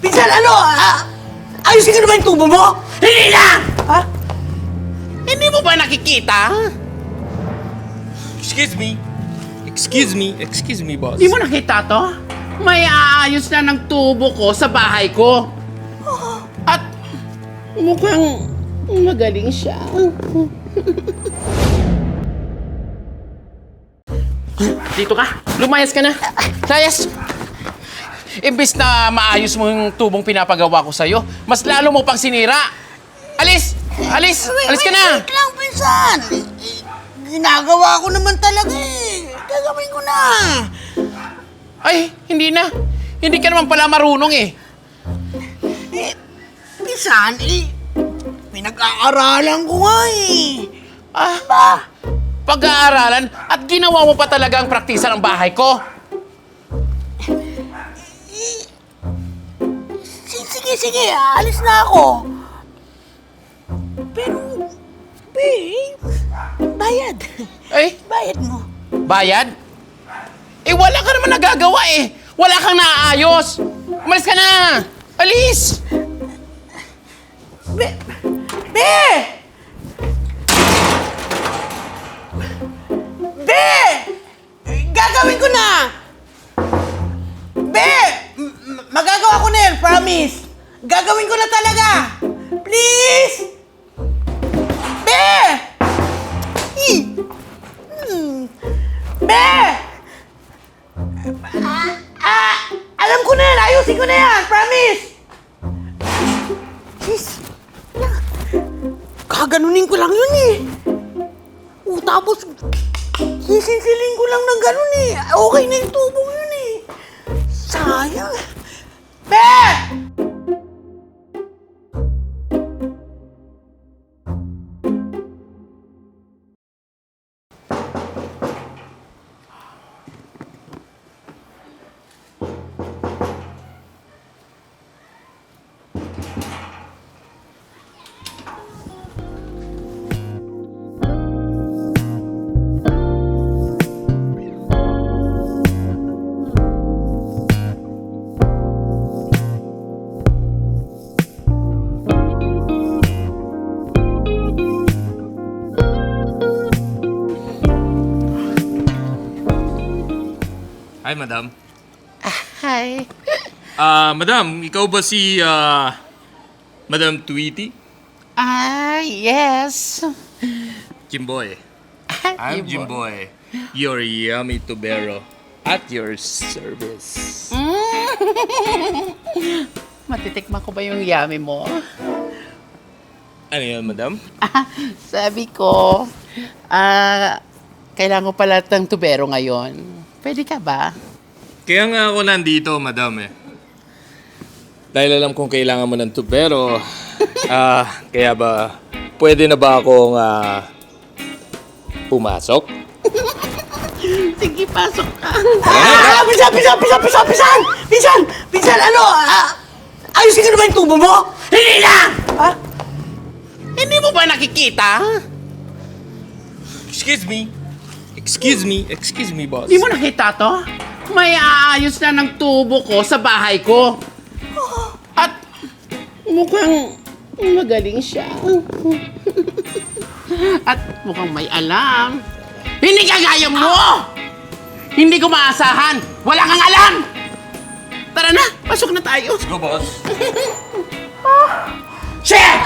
Pinsan, ano? Ayusin ko naman yung tubo mo? Hindi na! Ha? Hindi mo ba nakikita? Excuse me, boss. Hindi mo nakita to? May aayos na ng tubo ko sa bahay ko. At mukhang magaling siya. Dito ka. Lumayas ka na. Layas. Imbis na maayos mo yung tubong pinapagawa ko sa'yo, mas lalo mo pang sinira. Alis! Alis! Alis ka na! Wait lang, pinsan. Ginagawa ko naman talaga eh. Gagawin ko na. Ay, hindi na. Hindi ka naman pala marunong eh. Pinsan, pinag-aaralan ko nga eh. Pag-aaralan at ginawa mo pa talaga ang praktisa ng bahay ko. Sige, alis na ako. Pero, babe, bayad. Eh? Bayad mo. Bayad? Eh, wala ka naman nagagawa eh. Wala kang naaayos. Umalis ka na. Alis! Be! Gagawin ko na! Be! Magagawa ko na yan, promise! Gagawin ko na talaga! Please! Be! Be! Alam ko na yan! Ayusin ko na yan! Promise! Jeez! Kaganunin ko lang yun eh! Tapos, sisinsilin ko lang ng ganun eh. Okay na yung tubong yun eh. Sayang. Be! Hi, madam. Hi. Madam, ikaw ba si, Madam Tweety? Yes. Jimboy. I'm Jimboy. Your yummy tubero. At your service. Matitikman ko ba yung yummy mo? Ano yan, madam? Sabi ko, kailangan ko pala ng tubero ngayon. Pwede ka ba? Kaya nga ako nandito, madam eh. Dahil alam kong kailangan mo ng tubero, kaya ba, pwede na ba akong, pumasok? Sige, pasok ka. Pinsan, ano? Ayusin ko naman yung tubo mo? Hindi na! Ha? Hindi mo ba nakikita? Excuse me, boss. Hindi mo nakita to? May aayos na ng tubo ko sa bahay ko. At mukhang magaling siya. At mukhang may alam. Hindi kagaya mo! Hindi ko maasahan. Wala kang alam! Tara na, pasok na tayo. Go, boss. Shit!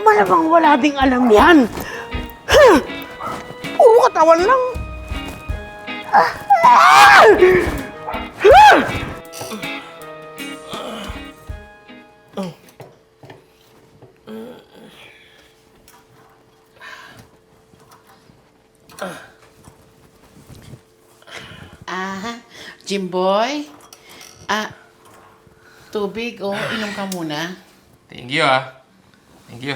Malamang wala ding alam yan. Puro katawan lang. Jimboy? Tubig o inom ka muna? Thank you, Thank you.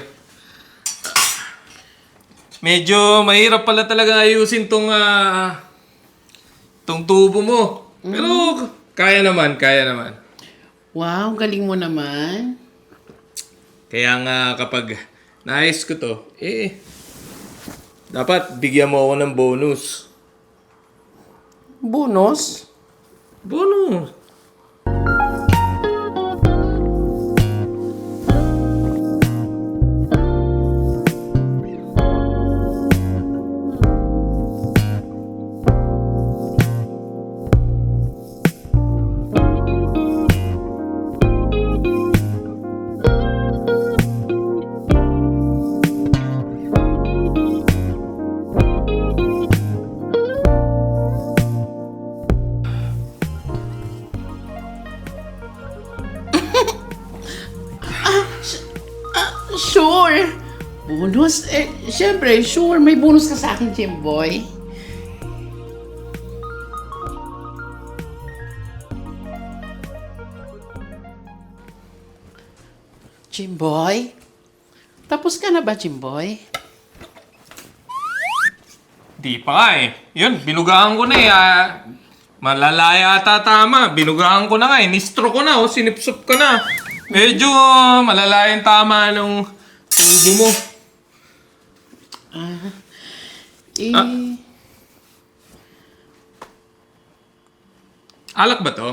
Medyo mahirap pala talaga ayusin tong tubo mo. Pero Kaya naman, kaya naman. Wow, galing mo naman. Kaya nga kapag naayos ko to, dapat bigyan mo ako ng bonus. Bonus? Bonus? Sure. Bonus? Siyempre, sure. May bonus ka sa akin, Jimboy. Jimboy? Tapos ka na ba, Jimboy? Di pa nga eh. Yun, binugahan ko na eh. Malalaya ata tama. Binugahan ko na nga eh. Nistro ko na oh. Sinipsup ko na. Medyo malalaya yung tama nung tubo mo. Alak ba to?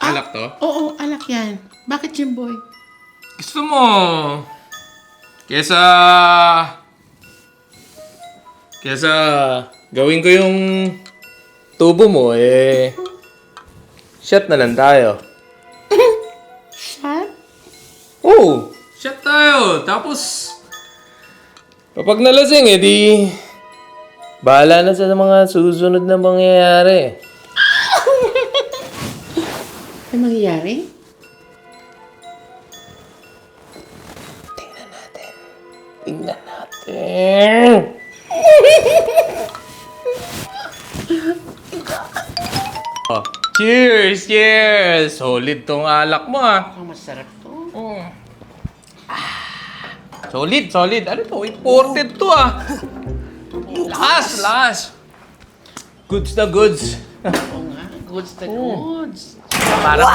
Alak to? Oo, alak yan. Bakit, Jimboy? Gusto mo, kesa gawin ko yung tubo mo, shot na lang tayo. Shot? Oo, shot tayo. Tapos, kapag nalasing, di bahala na sa mga susunod na mangyayari. May mangyayari? Tingnan natin. Oh, cheers! Cheers! Solid tong alak mo ah. Ang masarap to. Solid, solid. Ano to? Imported to ah. Lakas, lakas. Goods na goods. Oo nga, goods na goods. Parang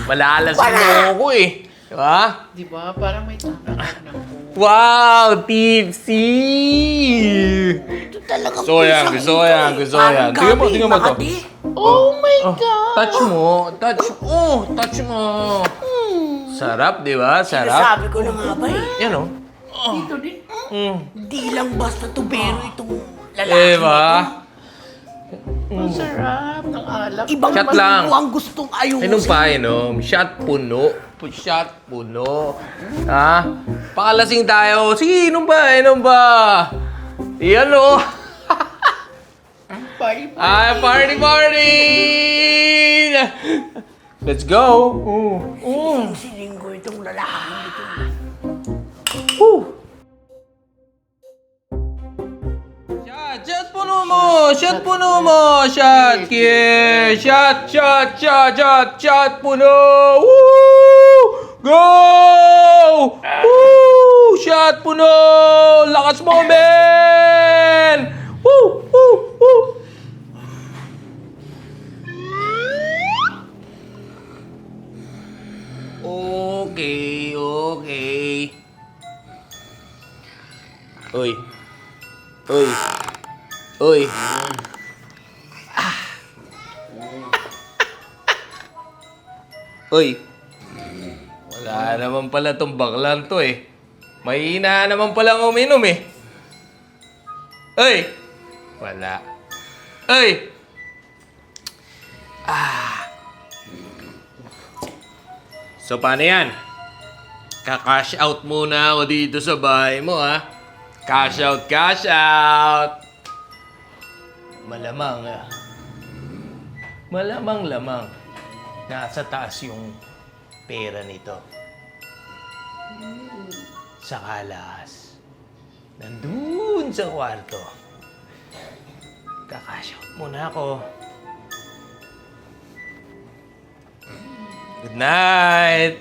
malalasin mo ako eh. Diba? Di ba? Parang may tatakas na po. Wow! Tipsy! Ito talaga Gusto ko yan, gusto ko yan, gusto ko yan. Tingnan mo to. Oh my God! Touch mo, touch mo. Sarap, di ba? Sarap. Sabi ko na nga ba eh. Yan o. Dito din. Di lang basta tubero itong lalaki. Diba? Ang sarap ng alak. Ibang Shot lang. ang gustong ayusin. Inom pa, inom. Shot puno. Shot puno. Ha? Pakalasing tayo. Sige, inom ba? Inom ba? Yan o. Party. Party, party! Let's go. Siling ko itong lalaki ito. Shot puno mo! Shot puno mo! Shot! Yeah! Shot puno! Woo! Go! Woo! Shot puno! Lakas mo, men! Woo! Okay. Uy. Uy. Wala naman pala tong baklan to eh. Mahina naman pala uminom eh. Uy. Wala. Uy. So paano yan? Ka-cash out muna ako dito sa bahay mo ha. Cash out, cash out. Malamang nasa taas yung pera nito. Sa kalas. Nandun sa kwarto. Ka-cash out muna ako. Good night!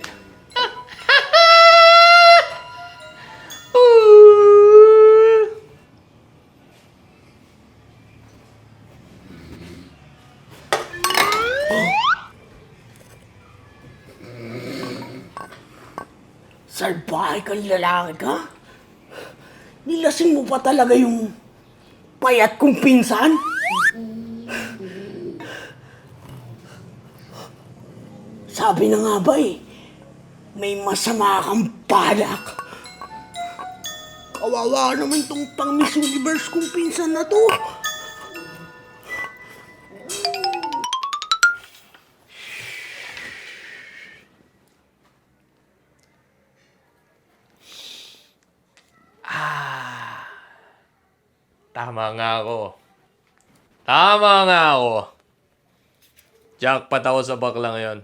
Salbahe kang lalaki ka? Nilasing mo pa talaga yung payat kong pinsan? Sabi na nga ba may masama kang balak. Kawawa naman tong pang Miss Universe kong pinsan na to. Tama nga ako. Tama nga ako. Jackpot ako sa baklang yon.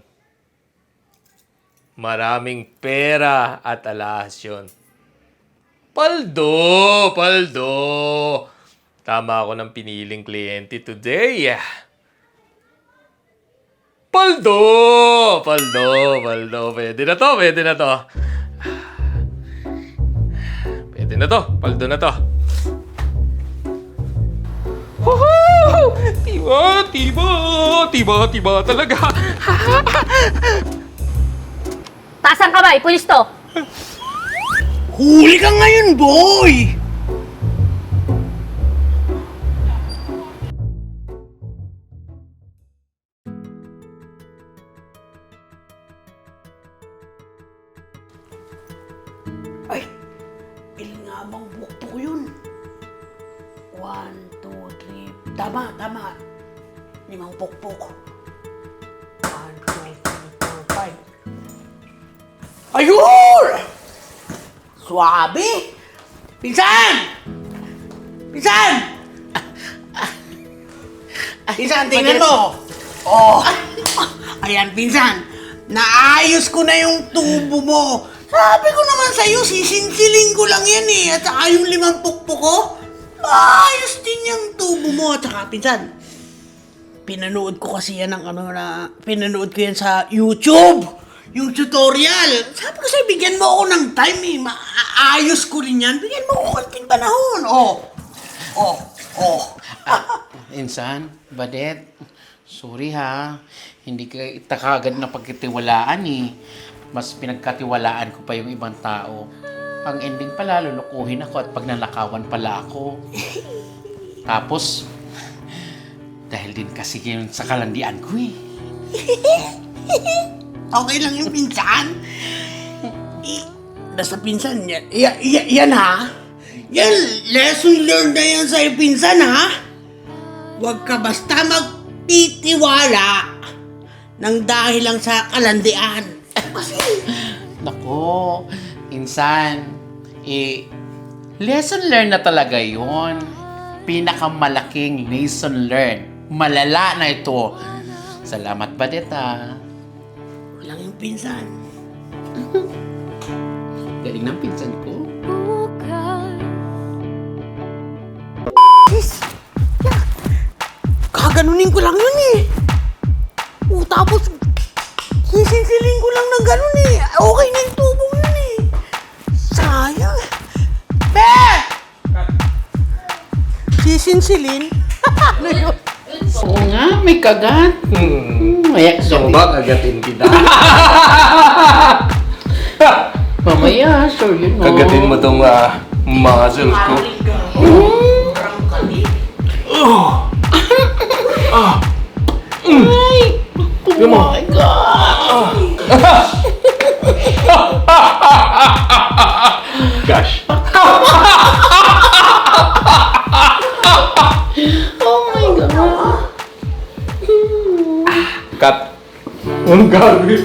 Maraming pera at alahas yun. Paldo! Paldo! Tama ako ng piniling kliyente today. Paldo! Paldo! Paldo! Pwede na to! Pwede na to! Pwede na to! Paldo na to! Woohoo! Tiba! Tiba! Tiba! Tiba talaga! Taas ang kamay, pulis to! Huli ka ngayon, boy! Ay, ilan nga bang bukto yun? 1, 2, 3... Tama, tama. 5 pukpok. 1, 2, 3, 4, 5. Ayun! Suabe! Pinsan! Pinsan! Pinsan, tingnan mo! Oh! Ayan, pinsan. Naayos ko na yung tubo mo. Sabi ko naman sa'yo, sisinsilin ko lang yan eh. At saka yung 5 pukpok ko, maayos din yung tubo mo. At saka, pinsan, pinanood ko kasi yan pinanood ko yan sa YouTube. Yung tutorial. Sabi ko sa'yo, bigyan mo ako ng time eh. Maayos ko rin yan. Bigyan mo ako konting panahon. Insan, Badet, sorry ha. Hindi kita kagad na pagkatiwalaan eh. Mas pinagkatiwalaan ko pa yung ibang tao. Ang ending pala, lulukuhin ako at pagnanakawan pala ako. Tapos, dahil din kasi yun sa kalandian ko eh. Okay lang yung pinsan. Basta pinsan, yan ha. Yan, lesson learned na yan sa'yo pinsan ha. Huwag ka basta magtitiwala ng dahil lang sa kalandian. Kasi, Nako, Insan, lesson learned na talaga yun. Pinakamalaking lesson learned. Malala na ito. Salamat, Badet ha. walang yung pinsan. Galing ng pinsan ko. Kaganunin ko lang yun eh. Tapos, sisinsilin ko lang ng ganun eh. Okay na yung tubo yun eh. Sayang. Be! Sisinsilin? Ano yun? Oo nga, may kagat. Maya, So ba kagatin kita? Mamaya, sure yun mo. Kagatin mo tong muscles ko. Ay! Oh my God! Gosh. Oh my God! Cut. Anong gagawin?